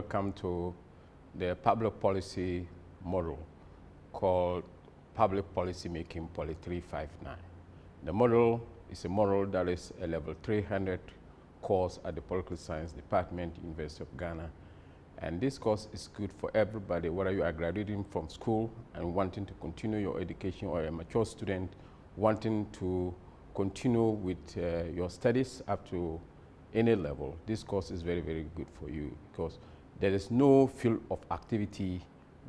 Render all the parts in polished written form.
welcome to the public policy model called Public Policy Making Poli 359. The model is a model that is a level 300 course at the Political Science Department, University of Ghana. And this course is good for everybody, whether you are graduating from school and wanting to continue your education, or a mature student wanting to continue with your studies up to any level. This course is very, very good for you because there is no field of activity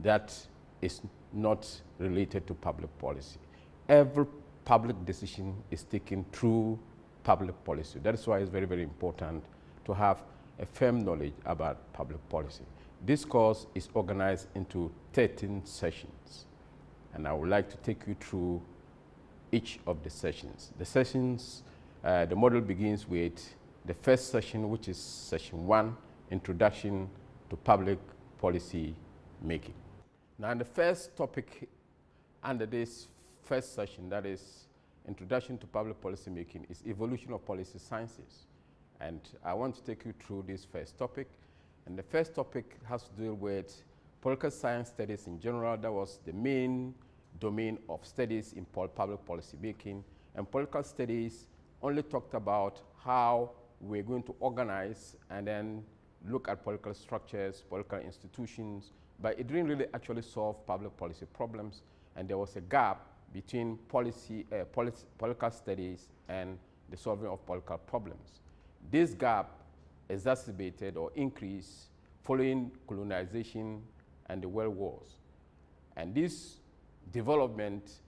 that is not related to public policy. Every public decision is taken through public policy. That is why it's very, very important to have a firm knowledge about public policy. This course is organized into 13 sessions, and I would like to take you through each of the sessions. The model begins with the first session, which is session 1, Introduction to Public Policy Making. Now, the first topic under this first session, that is Introduction to Public Policy Making, is Evolution of Policy Sciences. And I want to take you through this first topic. And the first topic has to do with political science studies in general. That was the main domain of studies in public policy making. And political studies only talked about how we're going to organize and then look at political structures, political institutions, but it didn't really actually solve public policy problems. And there was a gap between political studies and the solving of political problems. This gap exacerbated or increased following colonization and the world wars. And this development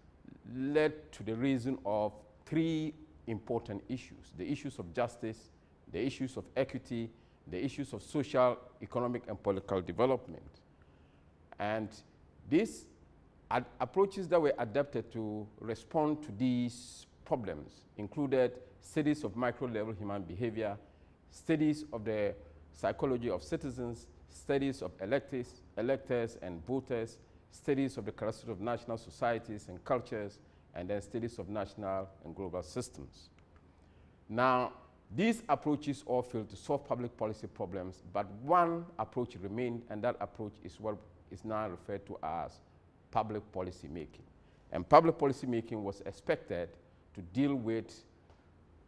led to the raising of 3 important issues: the issues of justice, the issues of equity, the issues of social, economic, and political development. And these approaches that were adapted to respond to these problems included studies of micro-level human behavior, studies of the psychology of citizens, studies of electors and voters, studies of the characteristics of national societies and cultures, and then studies of national and global systems. Now, these approaches all failed to solve public policy problems, but one approach remained, and that approach is what is now referred to as public policy making. And public policy making was expected to deal with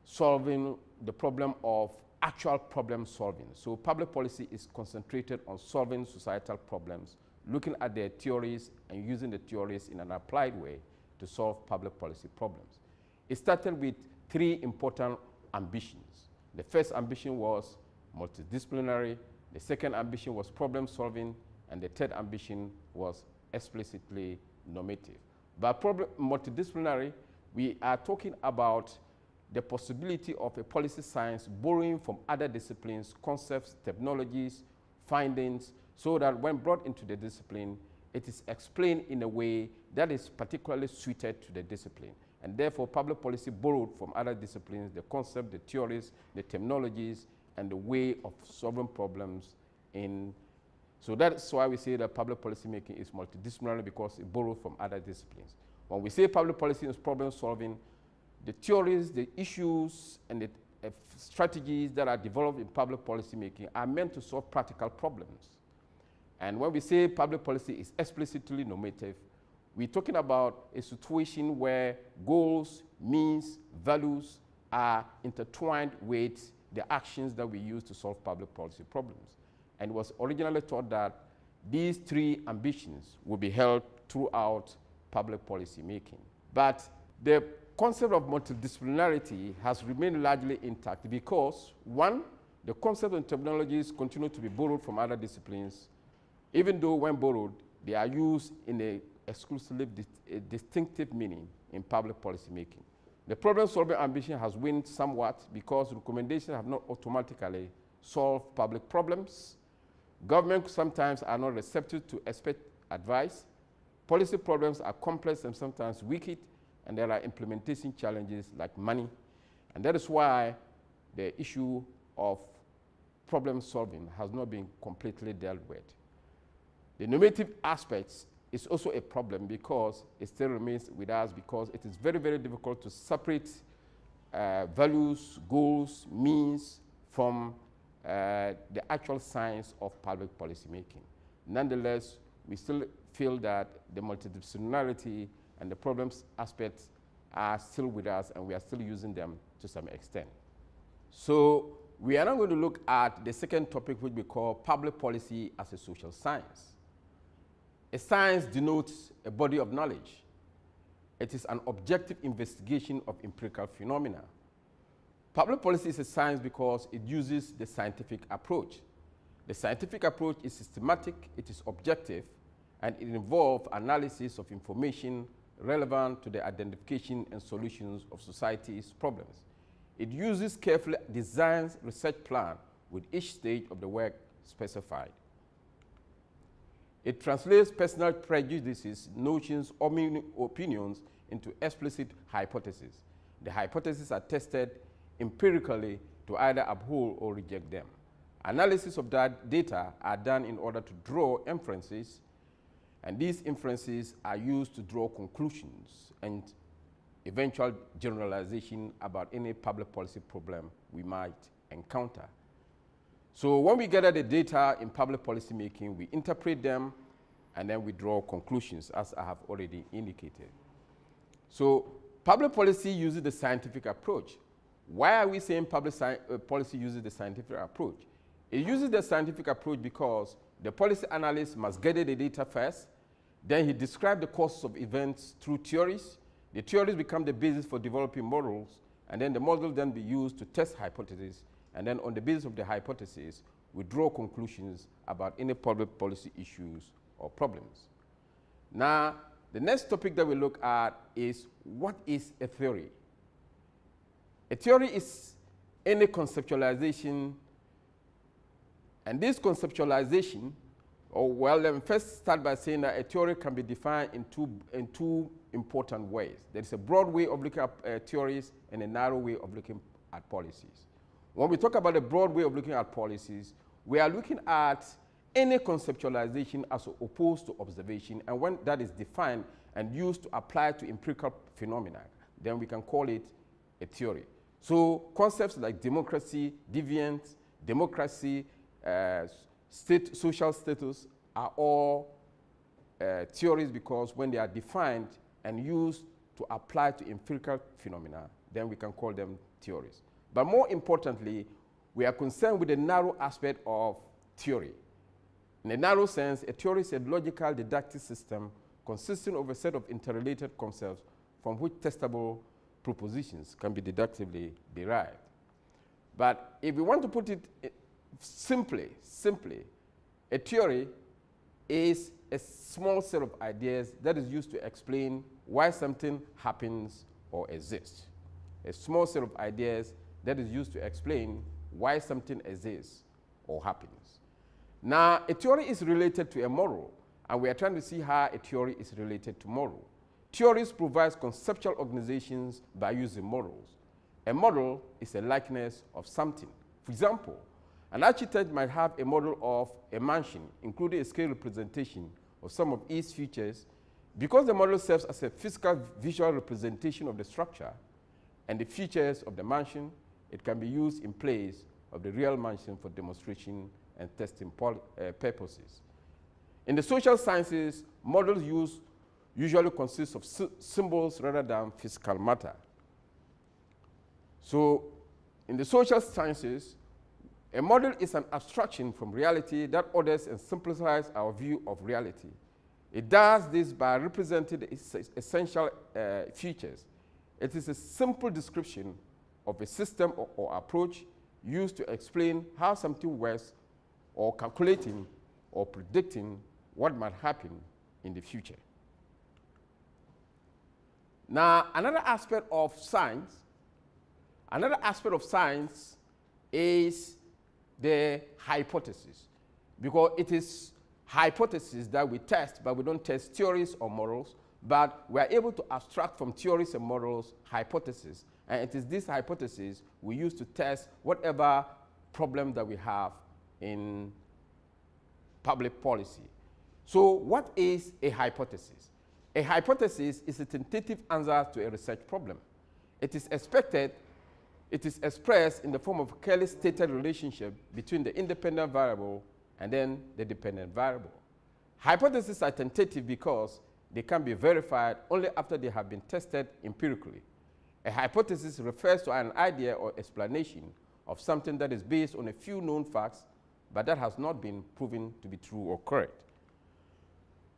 solving the problem of actual problem solving. So public policy is concentrated on solving societal problems, looking at their theories and using the theories in an applied way to solve public policy problems. It started with 3 important ambitions. The first ambition was multidisciplinary, the second ambition was problem solving, and the third ambition was explicitly normative. By multidisciplinary, we are talking about the possibility of a policy science borrowing from other disciplines, concepts, technologies, findings, so that when brought into the discipline, it is explained in a way that is particularly suited to the discipline. And therefore, public policy borrowed from other disciplines the concept, the theories, the terminologies, and the way of solving problems in. So that's why we say that public policy making is multidisciplinary, because it borrowed from other disciplines. When we say public policy is problem solving, the theories, the issues, and the strategies that are developed in public policy making are meant to solve practical problems. And when we say public policy is explicitly normative, we're talking about a situation where goals, means, values are intertwined with the actions that we use to solve public policy problems. And it was originally thought that these 3 ambitions will be held throughout public policy making. But the concept of multidisciplinarity has remained largely intact because, 1, the concept and terminologies continue to be borrowed from other disciplines, even though when borrowed, they are used in a exclusively distinctive meaning in public policy making. The problem-solving ambition has waned somewhat because recommendations have not automatically solved public problems. Governments sometimes are not receptive to expert advice. Policy problems are complex and sometimes wicked, and there are implementation challenges like money. And that is why the issue of problem solving has not been completely dealt with. The normative aspects is also a problem because it still remains with us, because it is very, very difficult to separate values, goals, means from the actual science of public policy making. Nonetheless, we still feel that the multidisciplinarity and the problems aspects are still with us, and we are still using them to some extent. So we are now going to look at the second topic, which we call public policy as a social science. A science denotes a body of knowledge. It is an objective investigation of empirical phenomena. Public policy is a science because it uses the scientific approach. The scientific approach is systematic, it is objective, and it involves analysis of information relevant to the identification and solutions of society's problems. It uses carefully designed research plan with each stage of the work specified. It translates personal prejudices, notions, or opinions into explicit hypotheses. The hypotheses are tested empirically to either uphold or reject them. Analysis of that data are done in order to draw inferences, and these inferences are used to draw conclusions and eventual generalization about any public policy problem we might encounter. So when we gather the data in public policy making, we interpret them and then we draw conclusions, as I have already indicated. So public policy uses the scientific approach. Why are we saying public policy uses the scientific approach? It uses the scientific approach because the policy analyst must gather the data first, then he describes the causes of events through theories. The theories become the basis for developing models, and then the model then be used to test hypotheses, and then on the basis of the hypothesis, we draw conclusions about any public policy issues or problems. Now, the next topic that we look at is, what is a theory? A theory is any conceptualization, and this conceptualization, let me first start by saying that a theory can be defined in two important ways. There is a broad way of looking at theories and a narrow way of looking at policies. When we talk about a broad way of looking at policies, we are looking at any conceptualization as opposed to observation, and when that is defined and used to apply to empirical phenomena, then we can call it a theory. So concepts like democracy, deviance, democracy, social status are all theories, because when they are defined and used to apply to empirical phenomena, then we can call them theories. But more importantly, we are concerned with the narrow aspect of theory. In a narrow sense, a theory is a logical deductive system consisting of a set of interrelated concepts from which testable propositions can be deductively derived. But if we want to put it simply, a theory is a small set of ideas that is used to explain why something happens or exists. A small set of ideas that is used to explain why something exists or happens. Now, a theory is related to a model, and we are trying to see how a theory is related to model. Theories provide conceptual organizations by using models. A model is a likeness of something. For example, an architect might have a model of a mansion, including a scale representation of some of its features. Because the model serves as a physical visual representation of the structure and the features of the mansion, it can be used in place of the real mansion for demonstration and testing purposes. In the social sciences, models usually consist of symbols rather than physical matter. So in the social sciences, a model is an abstraction from reality that orders and simplifies our view of reality. It does this by representing the essential features. It is a simple description of a system or approach used to explain how something works, or calculating or predicting what might happen in the future. Now, another aspect of science is the hypothesis, because it is hypothesis that we test, but we don't test theories or models, but we are able to abstract from theories and models hypotheses, and it is this hypothesis we use to test whatever problem that we have in public policy. So what is a hypothesis? A hypothesis is a tentative answer to a research problem. It is expected It is expressed in the form of a clearly stated relationship between the independent variable and then the dependent variable. Hypotheses are tentative because they can be verified only after they have been tested empirically. A hypothesis refers to an idea or explanation of something that is based on a few known facts, but that has not been proven to be true or correct.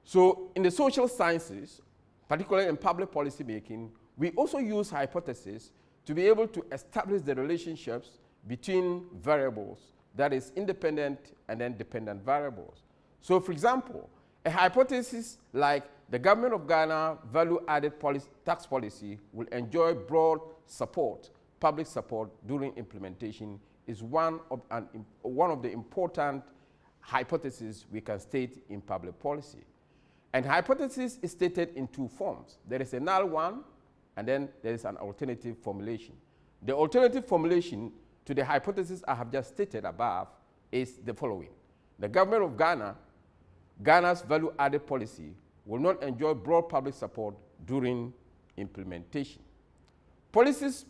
So in the social sciences, particularly in public policy making, we also use hypotheses to be able to establish the relationships between variables, that is independent and then dependent variables. So for example, a hypothesis like the government of Ghana value-added tax policy will enjoy broad support, public support during implementation is one of the important hypotheses we can state in public policy. And hypothesis is stated in two forms. There is a null one, and then there is an alternative formulation. The alternative formulation to the hypothesis I have just stated above is the following. The government of Ghana's value-added policy will not enjoy broad public support during implementation. Policies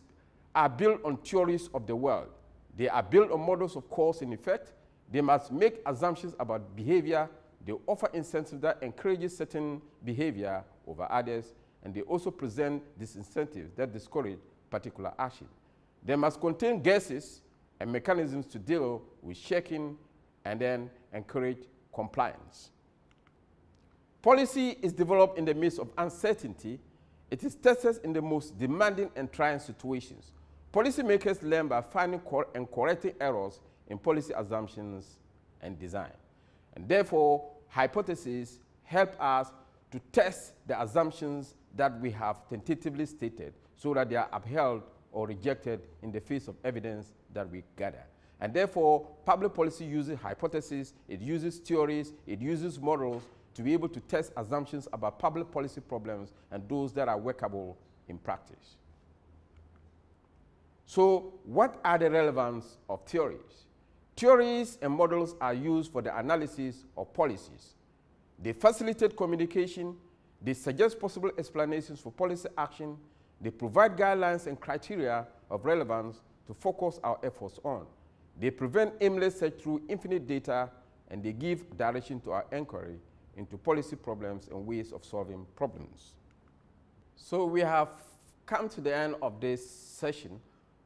are built on theories of the world. They are built on models of cause and effect. They must make assumptions about behavior. They offer incentives that encourages certain behavior over others, and they also present disincentives that discourage particular action. They must contain guesses and mechanisms to deal with checking and then encourage compliance. Policy is developed in the midst of uncertainty. It is tested in the most demanding and trying situations. Policymakers learn by finding and correcting errors in policy assumptions and design. And therefore, hypotheses help us to test the assumptions that we have tentatively stated so that they are upheld or rejected in the face of evidence that we gather. And therefore, public policy uses hypotheses, it uses theories, it uses models to be able to test assumptions about public policy problems and those that are workable in practice. So, what are the relevance of theories? Theories and models are used for the analysis of policies. They facilitate communication, they suggest possible explanations for policy action, they provide guidelines and criteria of relevance to focus our efforts on. They prevent aimless search through infinite data, and they give direction to our inquiry into policy problems and ways of solving problems. So we have come to the end of this session,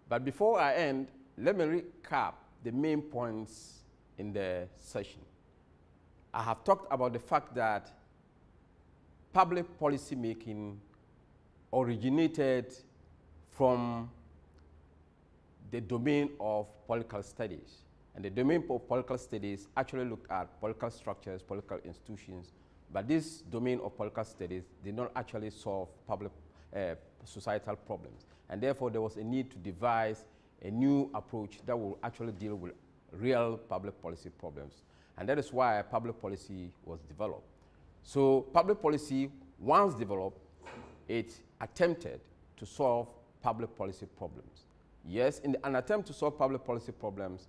but before I end, let me recap the main points in the session. I have talked about the fact that public policy making originated from the domain of political studies. And the domain of political studies actually looked at political structures, political institutions, but this domain of political studies did not actually solve public societal problems. And therefore, there was a need to devise a new approach that will actually deal with real public policy problems. And that is why public policy was developed. So public policy, once developed, it attempted to solve public policy problems. Yes, in an attempt to solve public policy problems,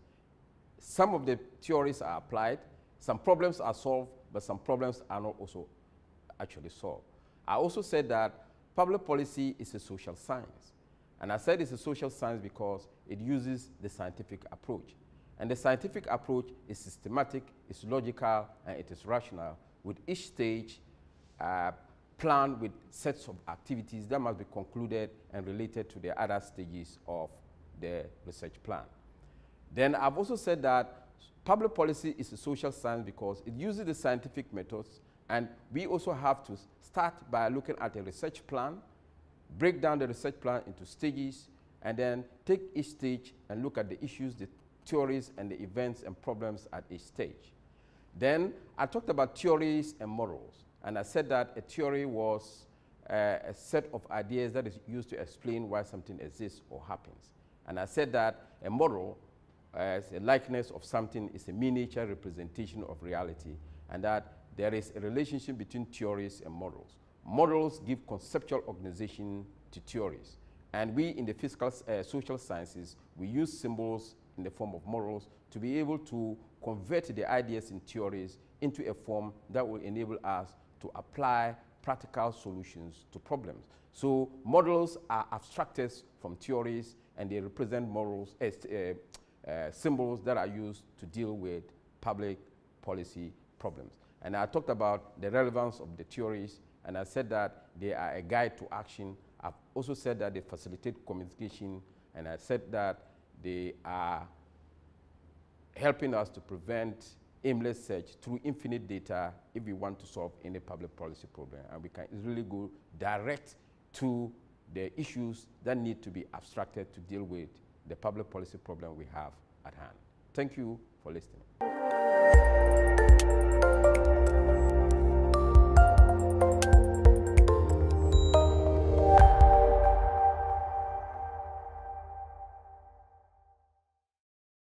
some of the theories are applied, some problems are solved, but some problems are not also actually solved. I also said that public policy is a social science. And I said it's a social science because it uses the scientific approach. And the scientific approach is systematic, it's logical, and it is rational, with each stage planned with sets of activities that must be concluded and related to the other stages of the research plan. Then I've also said that public policy is a social science because it uses the scientific methods, and we also have to start by looking at a research plan, break down the research plan into stages, and then take each stage and look at the issues, the theories, and the events and problems at each stage. Then I talked about theories and models, and I said that a theory was a set of ideas that is used to explain why something exists or happens. And I said that a model, as a likeness of something, is a miniature representation of reality, and that there is a relationship between theories and models. Models give conceptual organization to theories, and we in the physical social sciences, we use symbols in the form of models to be able to convert the ideas in theories into a form that will enable us to apply practical solutions to problems. So models are abstracted from theories, and they represent morals, symbols that are used to deal with public policy problems. And I talked about the relevance of the theories, and I said that they are a guide to action. I've also said that they facilitate communication, and I said that they are helping us to prevent aimless search through infinite data if we want to solve any public policy problem. And we can really go direct to the issues that need to be abstracted to deal with the public policy problem we have at hand. Thank you for listening.